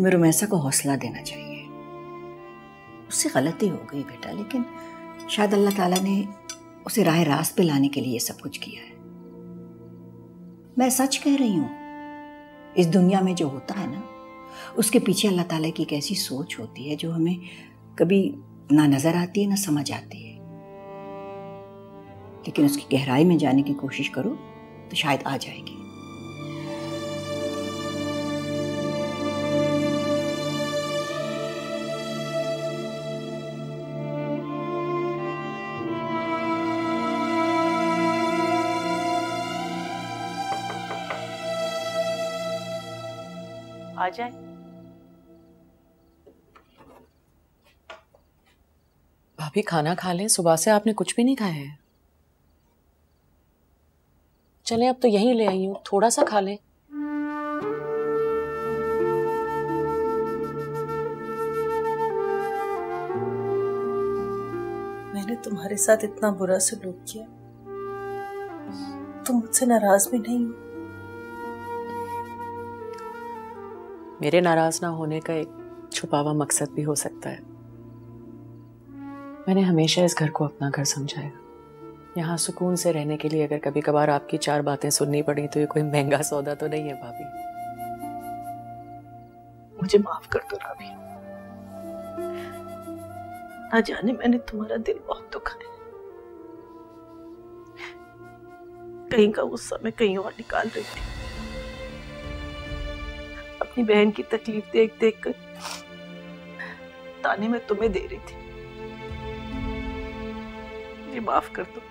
तुम्हें रुमैसा को हौसला देना चाहिए। उससे गलती हो गई बेटा, लेकिन शायद अल्लाह ताला ने उसे राह रास्त पे लाने के लिए सब कुछ किया है। मैं सच कह रही हूँ, इस दुनिया में जो होता है ना, उसके पीछे अल्लाह ताला की एक ऐसी सोच होती है जो हमें कभी ना नजर आती है ना समझ आती है, लेकिन उसकी गहराई में जाने की कोशिश करो तो शायद आ जाएगी। आ जाए। भाभी खाना खा लें, सुबह से आपने कुछ भी नहीं खाया है। चलें, अब तो यहीं ले आई हूँ, थोड़ा सा खा लें। मैंने तुम्हारे साथ इतना बुरा सलूक किया, तुम मुझसे नाराज भी नहीं हो? मेरे नाराज ना होने का एक छुपा हुआ मकसद भी हो सकता है। मैंने हमेशा इस घर को अपना घर समझा है। यहाँ सुकून से रहने के लिए अगर कभी कभार आपकी 4 बातें सुननी पड़ी तो ये कोई महंगा सौदा तो नहीं है भाभी। मुझे माफ कर दो राबी, ना जाने मैंने तुम्हारा दिल बहुत दुखा है। कहीं का गुस्सा मैं कहीं और निकाल रही थी। अपनी बहन की तकलीफ देख देख कर ताने मैं तुम्हें दे रही थी। मुझे माफ कर दो।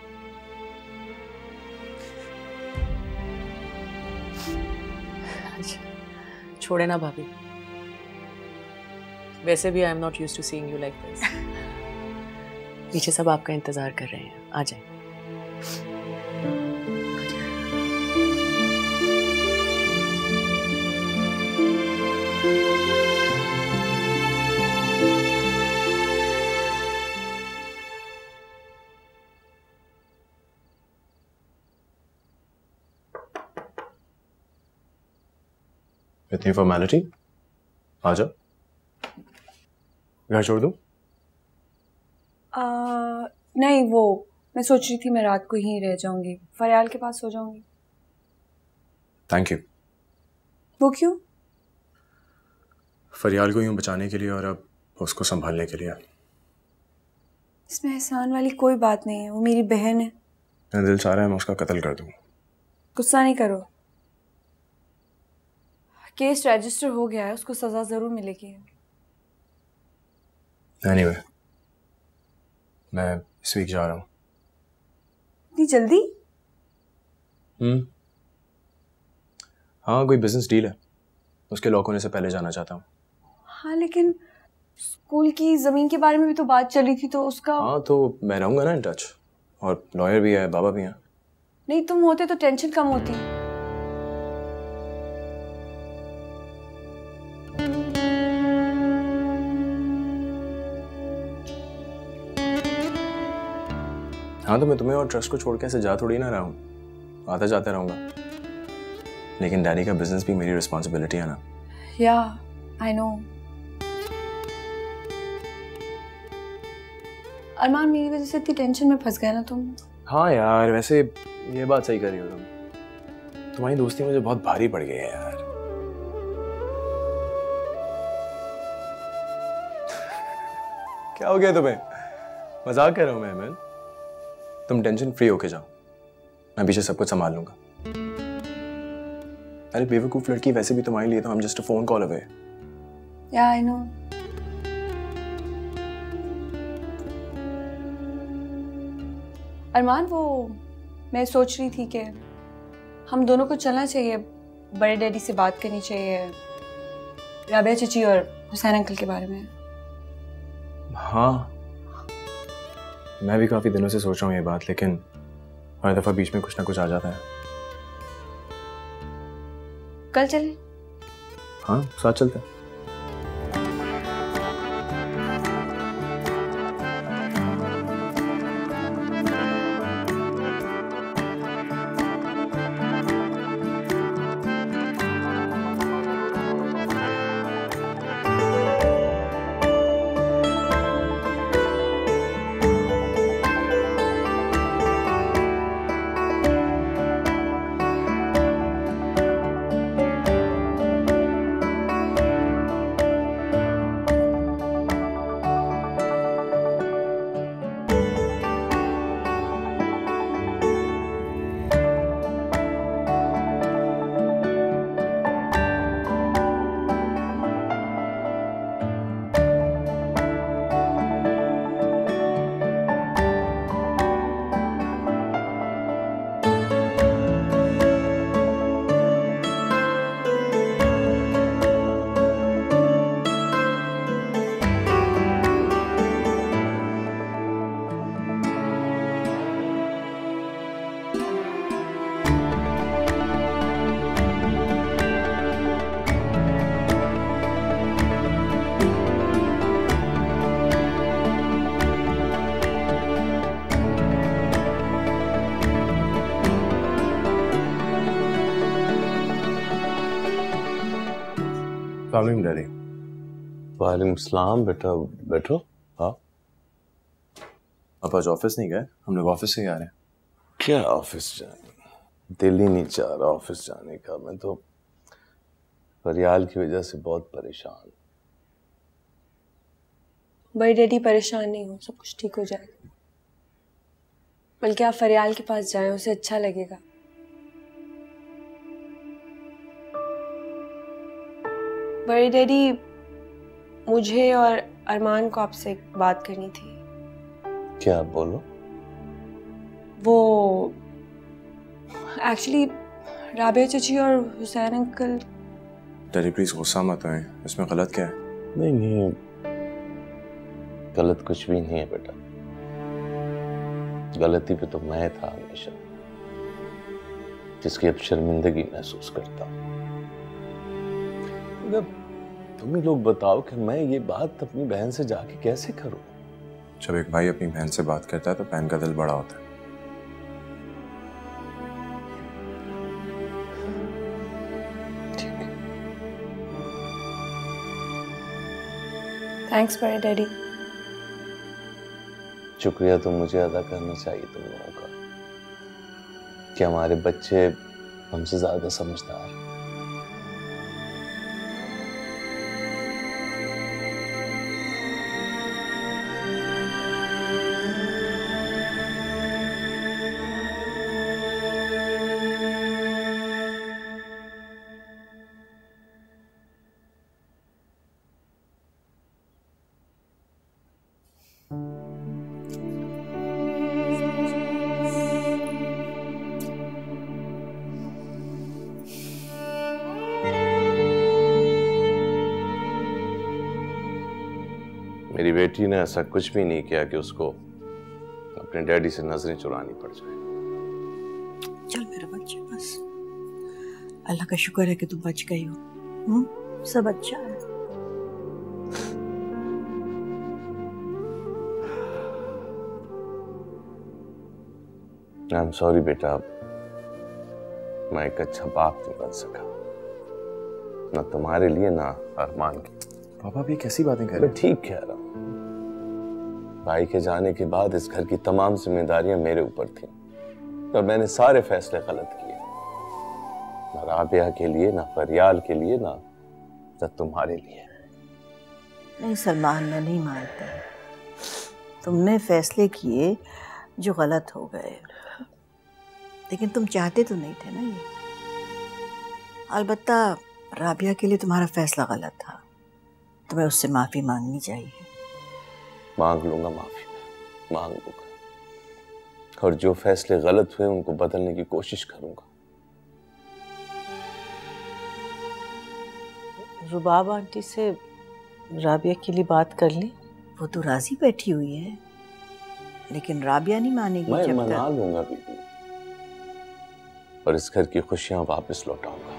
छोड़े ना भाभी, वैसे भी I am not used to seeing you like this. पीछे सब आपका इंतजार कर रहे हैं, आ जाए। इतनी फॉर्मेलिटी, आ जाओ। घर छोड़ दूं? नहीं, वो मैं सोच रही थी मैं रात को ही रह जाऊंगी, फरियाल के पास सो जाऊंगी। Thank you. वो क्यों? फरियाल को यूं बचाने के लिए और अब उसको संभालने के लिए। इसमें एहसान वाली कोई बात नहीं है, वो मेरी बहन है। मेरा दिल चाह रहा है मैं उसका कत्ल कर दूं। गुस्सा नहीं करो, केस रजिस्टर हो गया है, उसको सजा जरूर मिलेगी। एनीवे, मैं इस वीक जा रहा हूँ। इतनी जल्दी? हाँ, कोई बिजनेस डील है, उसके लॉक होने से पहले जाना चाहता हूँ। हाँ, लेकिन स्कूल की जमीन के बारे में भी तो बात चली थी, तो उसका। हाँ, तो मैं रहूंगा ना इन टच, और लॉयर भी है, बाबा भी हैं। नहीं, तुम होते तो टेंशन कम होती। हाँ, तो मैं तुम्हें और ट्रस्ट को छोड़ के ऐसे जा थोड़ी ना रहा हूँ, आता जाता रहूंगा। लेकिन डैडी का बिजनेस भी मेरी रिस्पॉन्सिबिलिटी है ना। या आई नो। अरमान, मेरी वजह से इतनी टेंशन में फंस गए ना तुम। हाँ यार, वैसे ये बात सही कर रही हो तुम। तुम्हारी दोस्ती मुझे बहुत भारी पड़ गई है यार। क्या हो गया तुम्हें? मजाक कर रहा हूँ मैं अमन। तुम टेंशन फ्री होके जाओ, मैं पीछे सब कुछ संभाल लूंगा। अरे बेवकूफ लड़की, वैसे भी तुम्हारे लिए तो हम just a phone call away. या आई नो। अरमान, वो मैं सोच रही थी कि हम दोनों को चलना चाहिए, बड़े डैडी से बात करनी चाहिए राबिया चाची और हुसैन अंकल के बारे में। हाँ, मैं भी काफी दिनों से सोच रहा हूँ ये बात, लेकिन हर दफा बीच में कुछ ना कुछ आ जाता है। कल चलें? हाँ, साथ चलते हैं। वालेकुम डैडी। वालेकुम सलाम बेटा, बैठो। हाँ, आप आज ऑफिस नहीं गए? हम लोग ऑफिस से ही आ रहे हैं। क्या ऑफिस जाने, दिल ही नहीं चाह रहा ऑफिस जाने का। मैं तो फरियाल की वजह से बहुत परेशान। बड़े डैडी परेशान नहीं हो, सब कुछ ठीक हो जाएगा। बल्कि आप फरियाल के पास जाएं, उसे अच्छा लगेगा। बड़े डैडी, मुझे और अरमान को आपसे एक बात करनी थी। क्या? बोलो। वो एक्चुअली राबिया चाची और हुसैन अंकल। डैडी प्लीज गुस्सा मत आए, इसमें गलत क्या है? नहीं नहीं, गलत कुछ भी नहीं है बेटा। गलती पे तो मैं था हमेशा, जिसकी अब शर्मिंदगी महसूस करता हूं। तुम ही लोग बताओ कि मैं ये बात अपनी बहन से जाके कैसे करूं? जब एक भाई अपनी बहन से बात करता है तो बहन का दिल बड़ा होता है। ठीक है। थैंक्स बड़े डैडी। शुक्रिया तो मुझे अदा करना चाहिए तुम लोगों का कि हमारे बच्चे हमसे ज्यादा समझदार हैं। मेरी बेटी ने ऐसा कुछ भी नहीं किया कि उसको अपने डैडी से नजरें चुरानी पड़ जाए। चल मेरा बच्चा, बस अल्लाह का शुक्र है कि तू बच गई हो। सब अच्छा है। आई एम सॉरी बेटा, मैं एक अच्छा बाप नहीं बन सका, ना तुम्हारे लिए ना अरमान के। पापा भी कैसी बातें कर रहे मैं हैं? ठीक कह रहा हूँ। भाई के जाने के बाद इस घर की तमाम जिम्मेदारियां मेरे ऊपर थी और मैंने सारे फैसले गलत किए। ना राबिया के लिए, ना फरियाल के लिए, ना तुम्हारे लिए। नहीं सलमान, मैं नहीं मानता। तुमने फैसले किए जो गलत हो गए, लेकिन तुम चाहते तो नहीं थे ना ये। अलबत्ता राबिया के लिए तुम्हारा फैसला गलत था, तुम्हें उससे माफी मांगनी चाहिए। मांग लूंगा माफी, मांग लूंगा, और जो फैसले गलत हुए उनको बदलने की कोशिश करूंगा। रुबाब आंटी से राबिया के लिए बात कर ली। वो तो राजी बैठी हुई है, लेकिन राबिया नहीं मानेगी। मैं जब मना तक लूंगा बीबी, और इस घर की खुशियां वापस लौटाऊंगा।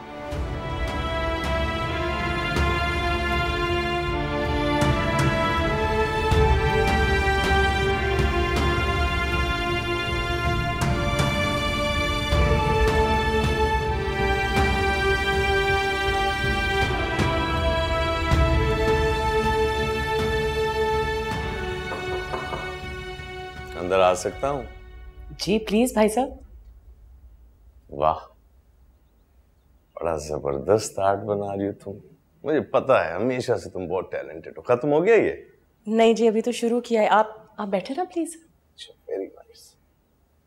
अंदर आ सकता हूँ? जी प्लीज भाई साहब। वाह, बड़ा जबरदस्त आर्ट बना रही हो तुम। मुझे पता है हमेशा से तुम बहुत टैलेंटेड हो। खत्म हो गया ये? नहीं जी, अभी तो शुरू किया है। आप बैठे ना प्लीज। अच्छा, वेरी नाइस।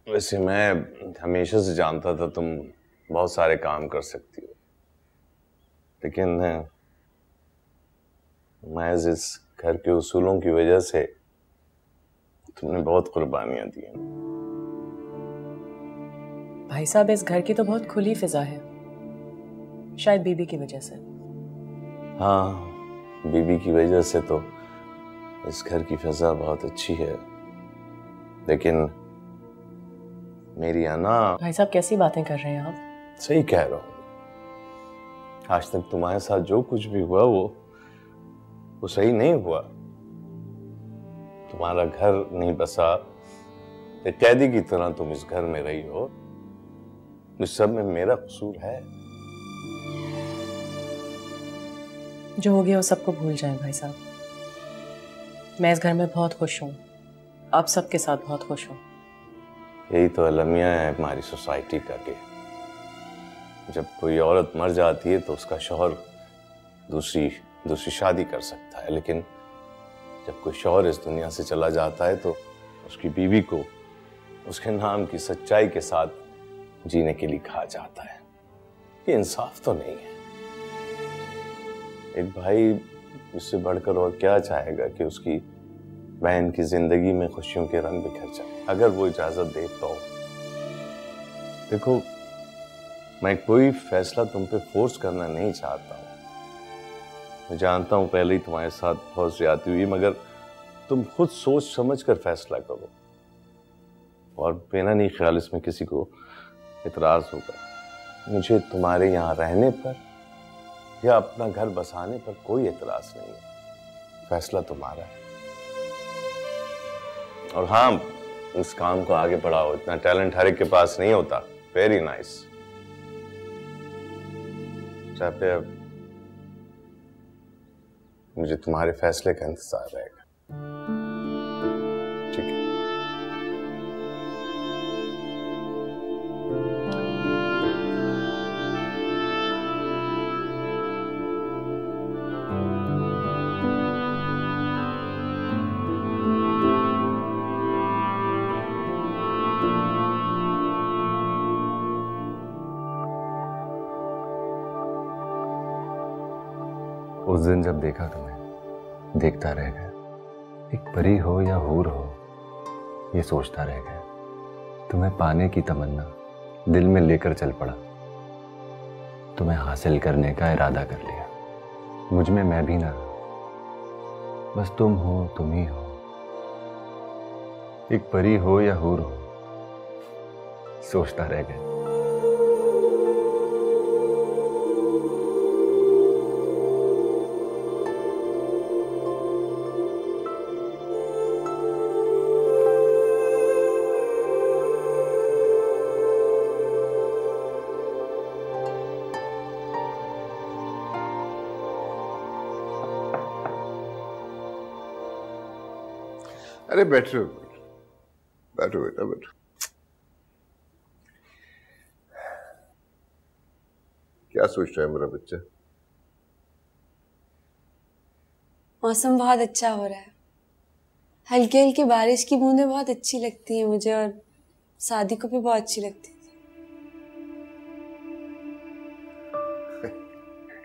वैसे मैं हमेशा से जानता था तुम बहुत सारे काम कर सकती हो, लेकिन महज इस घर के उसूलों की वजह से तुमने बहुत कुर्बानियां दी हैं। भाई साहब, इस घर की तो बहुत खुली फिजा है, शायद बीबी की वजह से। हाँ, बीबी की वजह से तो इस घर की फिजा बहुत अच्छी है, लेकिन मेरी अना। भाई साहब कैसी बातें कर रहे हैं आप? सही कह रहा हूँ। आज तक तुम्हारे साथ जो कुछ भी हुआ वो सही नहीं हुआ। तुम्हारा घर नहीं बसा, एक कैदी की तरह तुम इस घर में रही हो। इस सब में मेरा कसूर है। जो हो गया वो सबको भूल जाएं भाई साहब। मैं इस घर में बहुत खुश हूँ, आप सबके साथ बहुत खुश हूँ। यही तो अलमिया है हमारी सोसाइटी का कि जब कोई औरत मर जाती है तो उसका शौहर दूसरी शादी कर सकता है, लेकिन जब कोई शौहर इस दुनिया से चला जाता है तो उसकी बीवी को उसके नाम की सच्चाई के साथ जीने के लिए कहा जाता है। ये इंसाफ तो नहीं है। एक भाई उससे बढ़कर और क्या चाहेगा कि उसकी बहन की जिंदगी में खुशियों के रंग बिखर जाए, अगर वो इजाजत दे तो। देखो, मैं कोई फैसला तुम पे फोर्स करना नहीं चाहता हूं। मैं जानता हूं पहले ही तुम्हारे साथ बहुत ज्यादती हुई, मगर तुम खुद सोच समझ कर फैसला करो और बिना नहीं ख्याल इसमें किसी को इतराज होगा। मुझे तुम्हारे यहाँ रहने पर या अपना घर बसाने पर कोई एतराज नहीं है, फैसला तुम्हारा है। और हाँ, इस काम को आगे बढ़ाओ, इतना टैलेंट हर एक के पास नहीं होता। Very nice. चाहे मुझे तुम्हारे फैसले का इंतजार रहेगा। ठीक है। उस दिन जब देखा तुम्हें, देखता रह गया। एक परी हो या हूर हो, ये सोचता रह गया। तुम्हें पाने की तमन्ना दिल में लेकर चल पड़ा। तुम्हें हासिल करने का इरादा कर लिया। मुझ में मैं भी ना रहा, बस तुम हो, तुम ही हो। एक परी हो या हूर हो, सोचता रह गया। अरे बैठो बैठो बेटा बैठो। क्या सोच रहा है मेरा बच्चा? मौसम बहुत अच्छा हो रहा है, हल्की हल्की बारिश की बूंदें बहुत अच्छी लगती हैं मुझे, और शादी को भी बहुत अच्छी लगती है।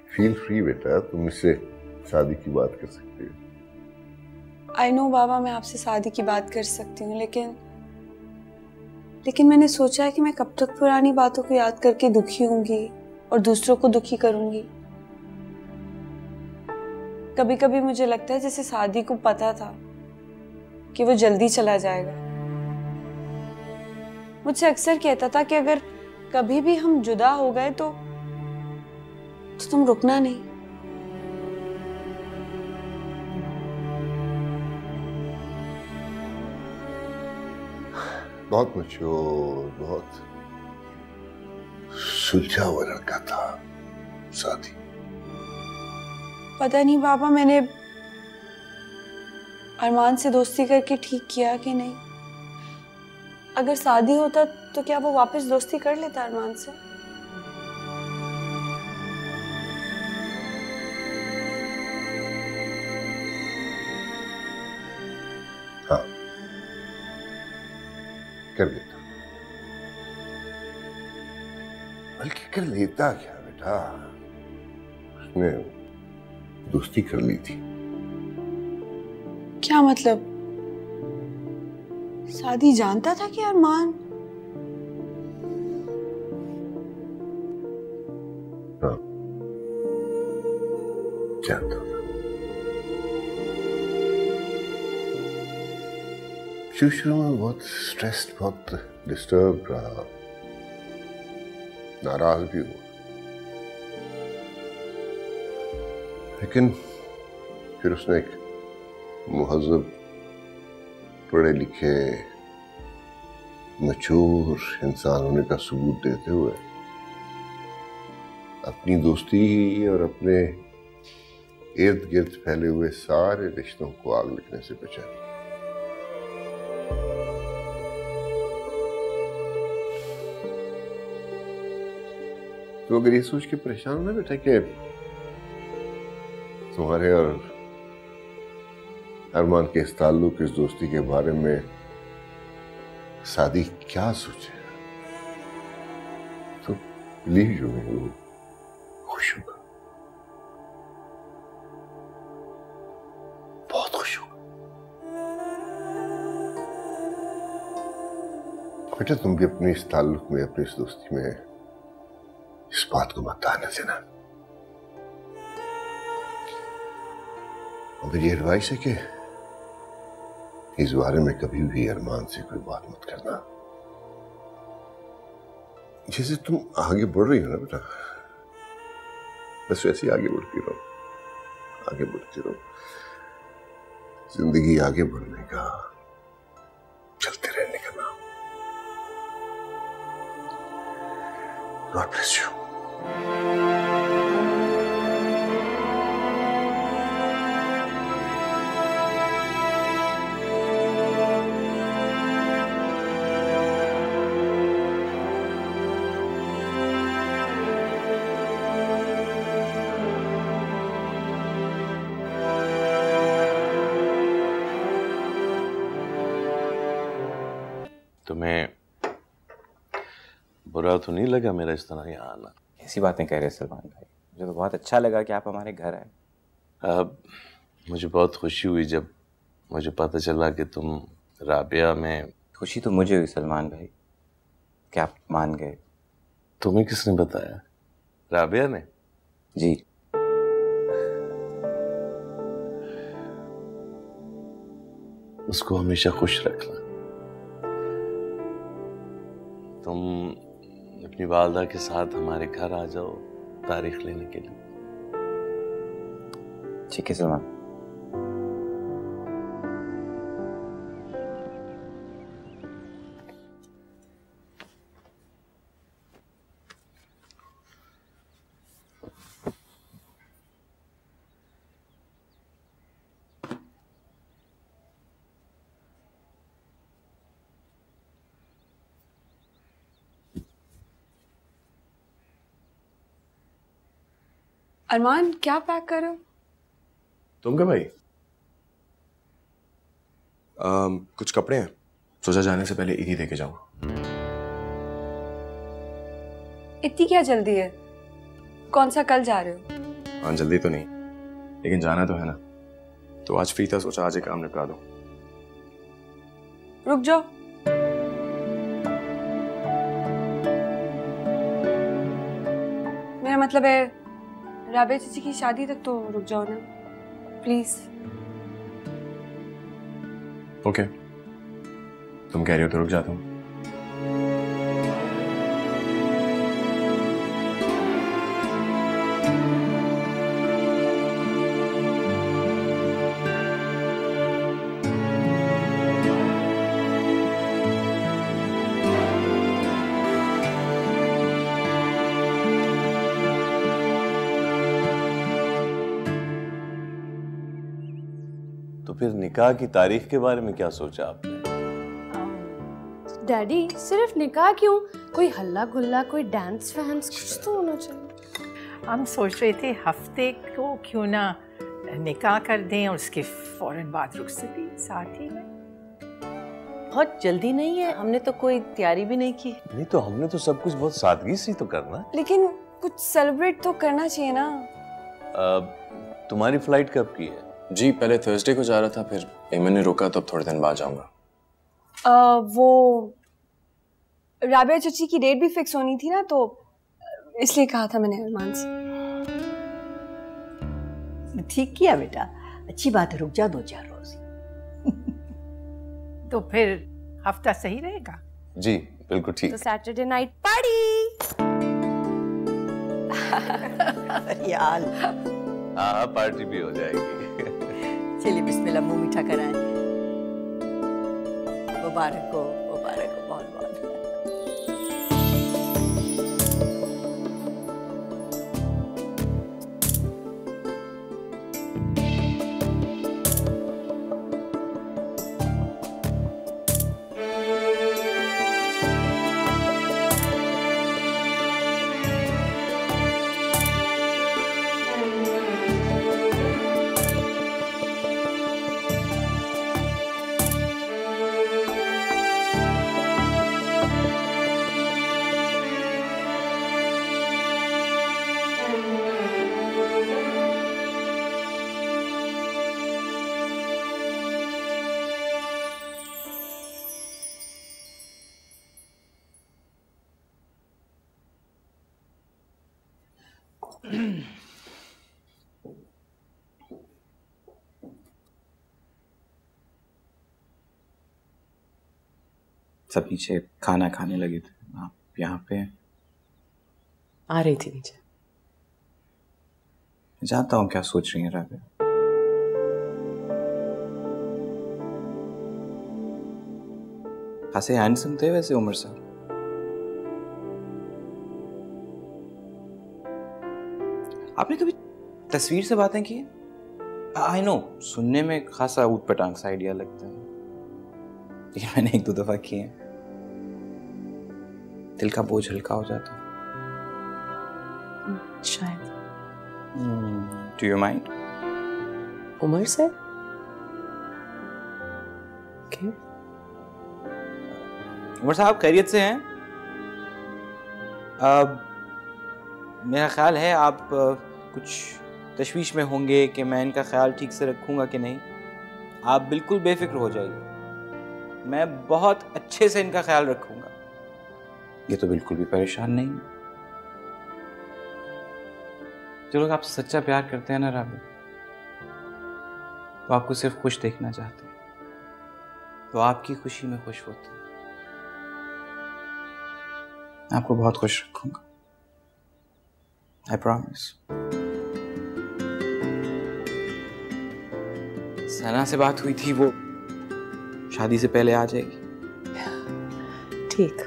फील फ्री बेटा, तुम इससे शादी की बात कर सकते हो। आई नो बाबा, मैं आपसे शादी की बात कर सकती हूँ, लेकिन मैंने सोचा है कि मैं कब तक पुरानी बातों को याद करके दुखी होंगी और दूसरों को दुखी करूंगी। कभी कभी मुझे लगता है जैसे शादी को पता था कि वो जल्दी चला जाएगा। मुझसे अक्सर कहता था कि अगर कभी भी हम जुदा हो गए तो तुम रुकना नहीं। बहुत मैच्योर, बहुत सुलझा हुआ लड़का था साथी। पता नहीं बाबा, मैंने अरमान से दोस्ती करके ठीक किया कि नहीं। अगर शादी होता तो क्या वो वापस दोस्ती कर लेता अरमान से? हाँ, कर लेता। बल्कि कर लेता क्या बेटा, उसने दोस्ती कर ली थी। क्या मतलब? शादी जानता था कि अरमान? हाँ, जानता था। शुरू में बहुत स्ट्रेस्ड, बहुत डिस्टर्ब रहा, नाराज भी हुआ, लेकिन फिर उसने एक मुहज़्ज़ब, पढ़े लिखे, मैच्योर इंसान होने का सबूत देते हुए अपनी दोस्ती और अपने इर्द गिर्द फैले हुए सारे रिश्तों को आग लगने से बचा लिया। तो अगर ये सोच के परेशान हो ना बेटा कि तुम्हारे और अरमान के इस ताल्लुक, इस दोस्ती के बारे में सादी क्या सोचे, तो बिलीव यू में वो खुश होगा, बहुत खुश होगा। बेटा तुम भी अपने इस ताल्लुक में, अपनी इस दोस्ती में इस बात को मत आने देना। और मेरी एडवाइस है कि इस बारे में कभी भी अरमान से कोई बात मत करना। जैसे तुम आगे बढ़ रही हो ना बेटा, बस वैसे ही आगे बढ़ती रहो, आगे बढ़ती रहो। जिंदगी आगे बढ़ने का, चलते रहने का नाम। God bless you. तुम्हें बुरा तो नहीं लगा मेरा इस तरह यहाँ आना? ऐसी बातें कह रहे सलमान भाई, मुझे तो बहुत अच्छा लगा कि आप हमारे घर आए। अब मुझे बहुत खुशी हुई जब मुझे पता चला कि तुम राबिया में। खुशी तो मुझे हुई सलमान भाई कि आप मान गए। तुम्हें किसने बताया? राबिया ने? जी। उसको हमेशा खुश रखना। तुम अपनी वालदा के साथ हमारे घर आ जाओ तारीख लेने के लिए। ठीक है सलमान। अरमान क्या पैक कर रहे हो? तुम क्या भाई? कुछ कपड़े हैं, सोचा जाने से पहले इन्हीं देके जाऊं। इतनी क्या जल्दी है? कौन सा कल जा रहे हो? हाँ जल्दी तो नहीं, लेकिन जाना तो है ना। तो आज फ्री था, सोचा आज ही काम निपटा दो। रुक जाओ। मेरा मतलब है राबिया चाची की शादी तक तो रुक जाओ ना प्लीज। ओके, तुम कह रही हो तो रुक जाता हूँ। तो फिर निकाह की तारीख के बारे में क्या सोचा आपने? डैडी सिर्फ निकाह क्यों, कोई हल्ला गुल्ला, कोई डांस वैंस कुछ तो होना चाहिए। हम सोच रहे थे हफ्ते को क्यों ना निकाह कर दें और उसके फौरन बाद रुखसती साथ ही में। बहुत जल्दी नहीं है, हमने तो कोई तैयारी भी नहीं की। नहीं तो हमने तो सब कुछ बहुत सादगी से तो करना। लेकिन कुछ सेलिब्रेट तो करना चाहिए ना। तुम्हारी फ्लाइट कब की है? जी पहले थर्सडे को जा रहा था, फिर एमन ने रोका तो अब थोड़े दिन बाद जाऊंगा। वो राबिया चाची की डेट भी फिक्स होनी थी ना, तो इसलिए कहा था मैंने अरमान से। ठीक किया बेटा, अच्छी बात है, रुक जा 2-4 रोज। तो फिर हफ्ता सही रहेगा? जी बिल्कुल ठीक। तो सैटरडे नाइट पार्टी। यार हाँ पार्टी भी हो जाएगी। चलिए बिस्मिल्लाह, मुंह मीठा कराएं। मुबारक हो बहुत बहुत। सब नीचे खाना खाने लगे थे, आप यहाँ पे? आ रही थी नीचे। जानता हूँ क्या सोच रही हैं राबिया। खासे हैंडसम थे वैसे उमर साहब। आपने कभी तस्वीर से बातें की? आई नो सुनने में खासा ऊट-पटांग सा आइडिया लगता है, लेकिन मैंने 1-2 दफा किए हैं। दिल का बोझ हल्का हो जाता है। शायद। Do you mind? उमर से? क्यों? उमर साहब खैरियत से हैं? मेरा ख्याल है आप कुछ तशवीश में होंगे कि मैं इनका ख्याल ठीक से रखूंगा कि नहीं। आप बिल्कुल बेफिक्र हो जाइए, मैं बहुत अच्छे से इनका ख्याल रखूंगा। ये तो बिल्कुल भी परेशान नहीं। जो लोग आपसे सच्चा प्यार करते हैं ना राबिया, तो आपको सिर्फ खुश देखना चाहते हैं, तो आपकी खुशी में खुश होते हैं। मैं आपको बहुत खुश रखूंगा, I promise। सना से बात हुई थी, वो शादी से पहले आ जाएगी। ठीक।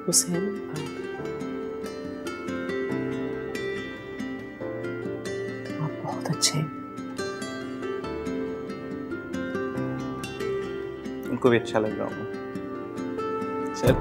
हुसैन आप बहुत अच्छे हैं। उनको भी अच्छा लग रहा होगा। चल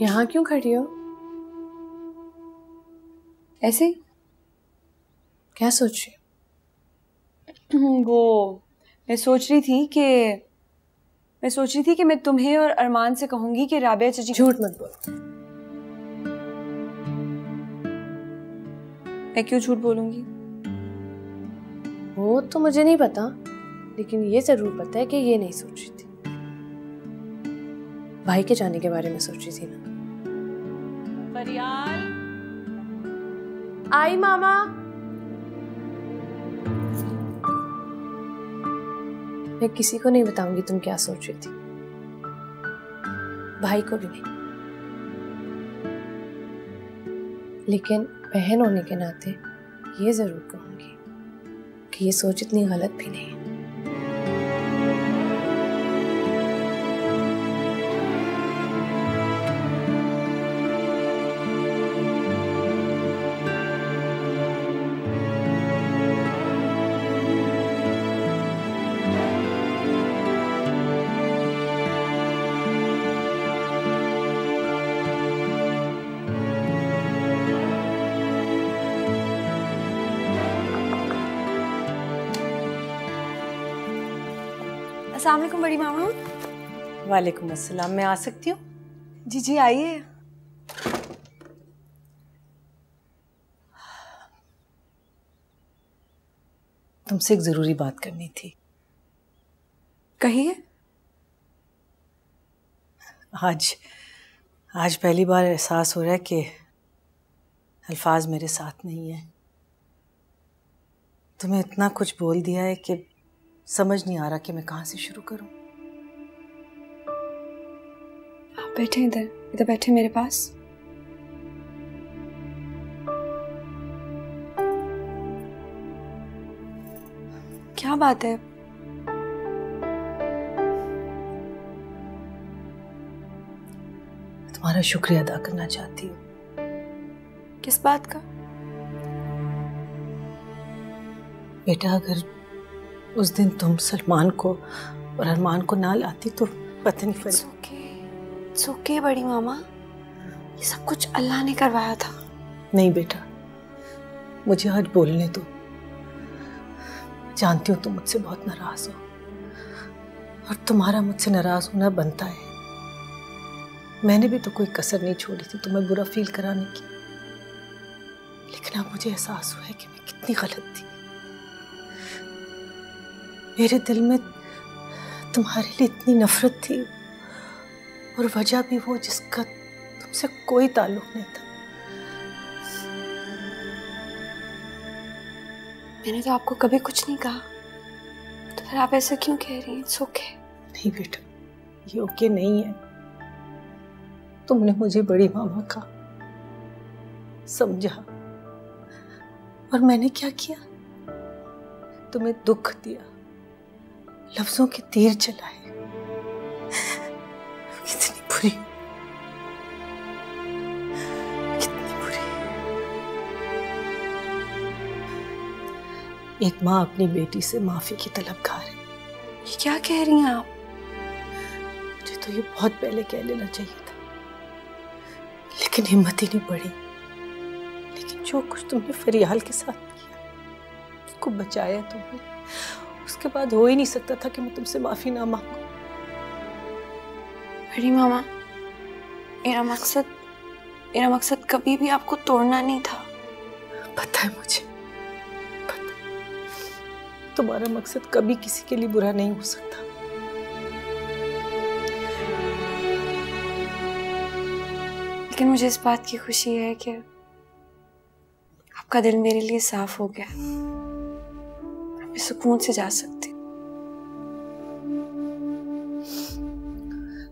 यहाँ क्यों खड़ी हो? ऐसे ही। क्या सोच रही हो? वो मैं सोच रही थी कि मैं तुम्हें और अरमान से कहूंगी कि राबिया चाची। झूठ मत बोलो। मैं क्यों झूठ बोलूंगी? वो तो मुझे नहीं पता, लेकिन ये जरूर पता है कि ये नहीं सोच रही थी। भाई के जाने के बारे में सोच रही थी ना। परियाल आई मामा। मैं किसी को नहीं बताऊंगी तुम क्या सोच रही थी, भाई को भी नहीं, लेकिन बहन होने के नाते ये जरूर कहूंगी कि ये सोच इतनी गलत भी नहीं है। अस्सलाम वालेकुम बड़ी मामा। वालेकुम अस्सलाम। मैं आ सकती हूँ? जी जी आइए। तुमसे एक जरूरी बात करनी थी। कहिए। आज पहली बार एहसास हो रहा है कि अल्फाज मेरे साथ नहीं है। तुम्हें इतना कुछ बोल दिया है कि समझ नहीं आ रहा कि मैं कहाँ से शुरू करूं। आप बैठे इधर बैठे मेरे पास। क्या बात है? तुम्हारा शुक्रिया अदा करना चाहती हूँ। किस बात का? बेटा, अगर उस दिन तुम सलमान को और अरमान को ना लाती तो पता नहीं फर्क। It's okay बड़ी मामा, ये सब कुछ अल्लाह ने करवाया था। नहीं बेटा, मुझे आज बोलने दो। जानती हूँ तुम मुझसे बहुत नाराज हो और तुम्हारा मुझसे नाराज होना बनता है। मैंने भी तो कोई कसर नहीं छोड़ी थी तुम्हें बुरा फील कराने की, लेकिन अब मुझे एहसास हुआ है कि मैं कितनी गलत थी। मेरे दिल में तुम्हारे लिए इतनी नफरत थी और वजह भी वो जिसका तुमसे कोई ताल्लुक नहीं था। मैंने तो आपको कभी कुछ नहीं कहा, तो फिर आप ऐसे क्यों कह रही हैं? It's okay. नहीं बेटा, ये ओके नहीं है। तुमने मुझे बड़ी मामा का समझा और मैंने क्या किया? तुम्हें दुख दिया, लफ्जों के तीर चलाए। कितनी बुरी, कितनी बुरी। एक माँ अपनी बेटी से माफी की तलबगार है। ये क्या कह रही हैं आप? मुझे तो ये बहुत पहले कह लेना चाहिए था, लेकिन हिम्मत ही नहीं पड़ी। लेकिन जो कुछ तुमने फरियाल के साथ किया, उसको बचाया तुमने, उसके बाद हो ही नहीं सकता था कि मैं तुमसे माफी ना मांगू। बड़ी मामा, मेरा मकसद कभी भी आपको तोड़ना नहीं था। पता है मुझे, पता। तुम्हारा मकसद कभी किसी के लिए बुरा नहीं हो सकता। लेकिन मुझे इस बात की खुशी है कि आपका दिल मेरे लिए साफ हो गया। मैं सुकून से जा सकती।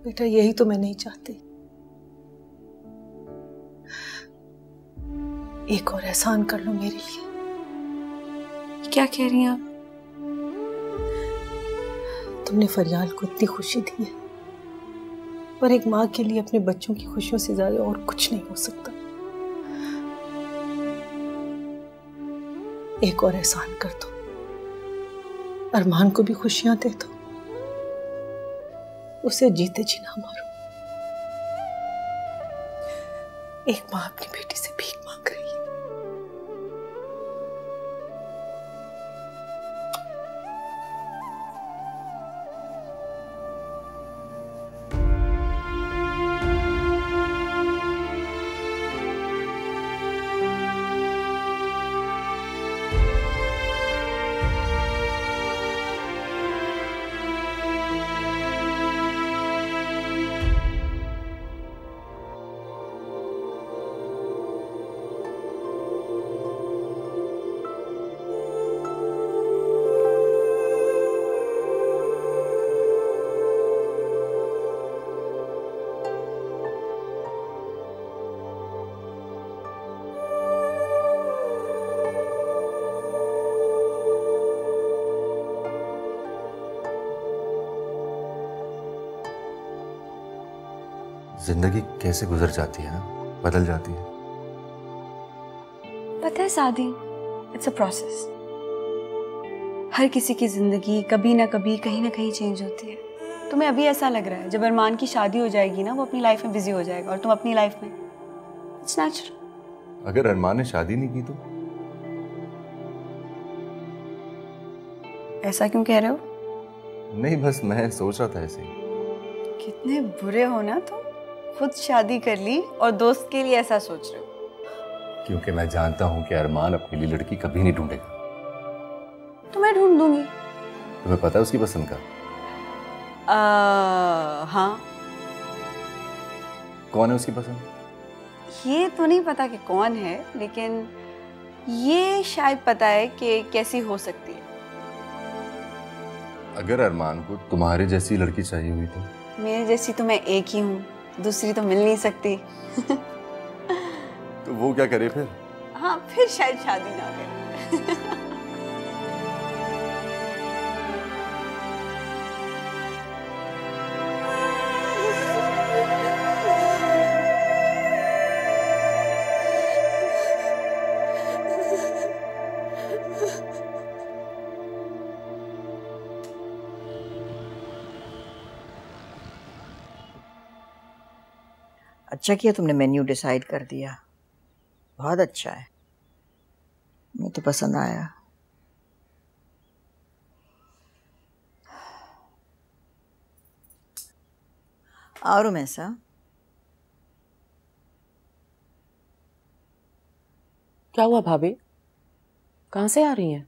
बेटा, यही तो मैं नहीं चाहती। एक और एहसान कर लो मेरे लिए। क्या कह रही हैं आप? तुमने फरियाल को इतनी खुशी दी है, पर एक माँ के लिए अपने बच्चों की खुशियों से ज्यादा और कुछ नहीं हो सकता। एक और एहसान कर दो, अरमान को भी खुशियां दे दो, उसे जीते जी ना मारो। एक माँ अपनी बेटी से भीख मांग रही है। जिंदगी कैसे गुजर जाती है ना, बदल जाती है। पता है शादी इट्स अ प्रोसेस। हर किसी की जिंदगी कभी ना कभी कहीं ना कहीं चेंज होती है। तुम्हें अभी ऐसा लग रहा है, जब अरमान की शादी हो जाएगी ना, वो अपनी लाइफ में बिजी हो जाएगा और तुम अपनी लाइफ में। It's natural. अगर अरमान ने शादी नहीं की तो? ऐसा क्यों कह रहे हो? नहीं, बस मैं सोच रहा था ऐसे ही। कितने बुरे हो ना तुम, खुद शादी कर ली और दोस्त के लिए ऐसा सोच रहे हो। क्योंकि मैं जानता हूँ कि अरमान अपने लिए लड़की कभी नहीं ढूंढेगा। तो मैं ढूंढ दूंगी। तुम्हें पता है उसकी पसंद का? हाँ। कौन है उसकी पसंद? ये तो नहीं पता कि कौन है, लेकिन ये शायद पता है कि कैसी हो सकती है। अगर अरमान को तुम्हारे जैसी लड़की चाहिए हुई तो? मेरे जैसी तो मैं एक ही हूँ, दूसरी तो मिल नहीं सकती। तो वो क्या करे फिर? हाँ, फिर शायद शादी ना करे। अच्छा किया तुमने मेन्यू डिसाइड कर दिया, बहुत अच्छा है। मुझे तो पसंद आया। और ऐसा क्या हुआ भाभी, कहाँ से आ रही हैं?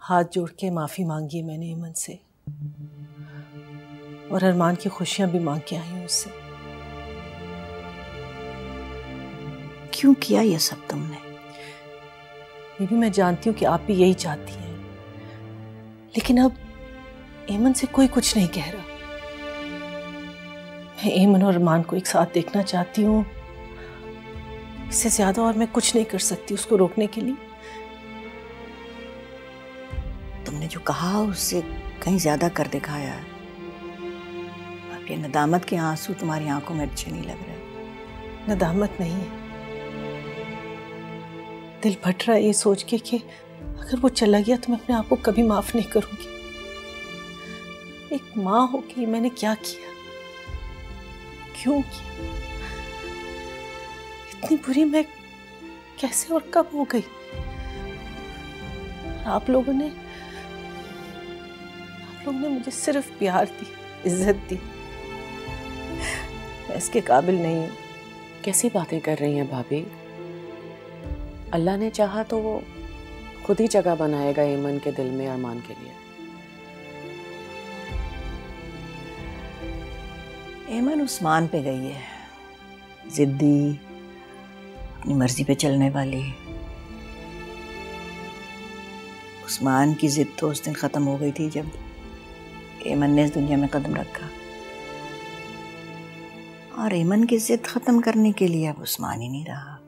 हाथ जोड़ के माफी मांगी है मैंने एमन से, और अरमान की खुशियां भी मांग के आई हूं उससे। क्यों किया ये सब तुमने? ये भी मैं जानती हूँ कि आप भी यही चाहती हैं, लेकिन अब एमन से कोई कुछ नहीं कह रहा। मैं एमन और अरमान को एक साथ देखना चाहती हूँ, इससे ज्यादा और मैं कुछ नहीं कर सकती उसको रोकने के लिए। तुमने जो कहा उससे कहीं ज्यादा कर दिखाया है। अब ये नदामत के आंसू तुम्हारी आंखों में अच्छे नहीं लग रहे। नदामत नहीं है, दिल फट रहा है ये सोच के कि अगर वो चला गया तो मैं अपने आप को कभी माफ नहीं करूंगी। एक माँ होके मैंने क्या किया, क्यों किया, इतनी बुरी मैं कैसे और कब हो गई? आप लोगों ने मुझे सिर्फ प्यार दी, इज्जत दी। मैं इसके काबिल नहीं हूँ। कैसी बातें कर रही हैं भाभी? अल्लाह ने चाहा तो वो खुद ही जगह बनाएगा एमन के दिल में अरमान के लिए। एमन उस्मान पे गई है, जिद्दी, अपनी मर्जी पे चलने वाली। उस्मान की जिद तो उस दिन खत्म हो गई थी जब एमन ने इस दुनिया में कदम रखा, और एमन की जिद खत्म करने के लिए अब उस्मान ही नहीं रहा।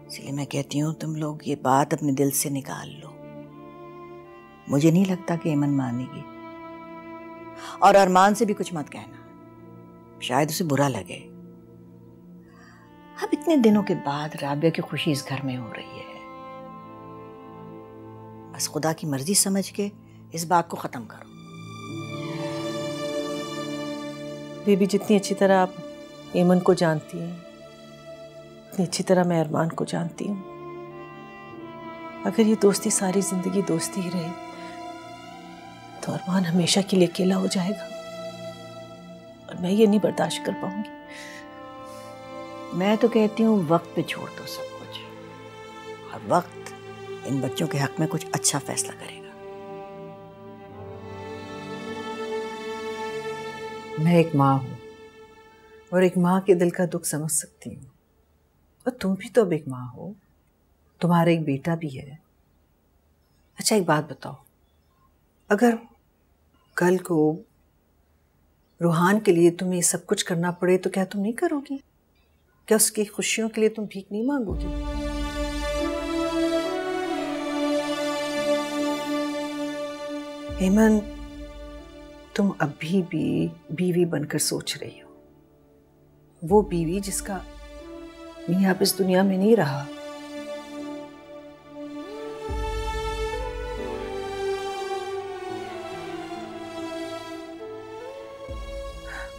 इसलिए मैं कहती हूँ तुम लोग ये बात अपने दिल से निकाल लो। मुझे नहीं लगता कि एमन मानेगी, और अरमान से भी कुछ मत कहना, शायद उसे बुरा लगे। अब इतने दिनों के बाद राबिया की खुशी इस घर में हो रही है। बस खुदा की मर्जी समझ के इस बात को खत्म करो। बेबी, जितनी अच्छी तरह आप एमन को जानती हैं, उतनी अच्छी तरह मैं अरमान को जानती हूँ। अगर ये दोस्ती सारी जिंदगी दोस्ती ही रही तो अरमान हमेशा के लिए अकेला हो जाएगा, और मैं ये नहीं बर्दाश्त कर पाऊंगी। मैं तो कहती हूँ वक्त पे छोड़ दो सब कुछ, और वक्त इन बच्चों के हक में कुछ अच्छा फैसला करेगा। मैं एक माँ हूँ, और एक माँ के दिल का दुख समझ सकती हूँ, और तुम भी तो अब एक माँ हो, तुम्हारा एक बेटा भी है। अच्छा एक बात बताओ, अगर कल को रूहान के लिए तुम्हें सब कुछ करना पड़े तो क्या तुम नहीं करोगी? क्या उसकी खुशियों के लिए तुम भीख नहीं मांगोगी? हेमन, तुम अभी भी बीवी बनकर सोच रही हो, वो बीवी जिसका मियां अब इस दुनिया में नहीं रहा।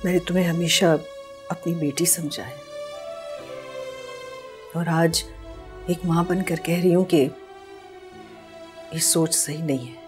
मैंने तुम्हें हमेशा अपनी बेटी समझा है, और आज एक मां बनकर कह रही हूं कि ये सोच सही नहीं है।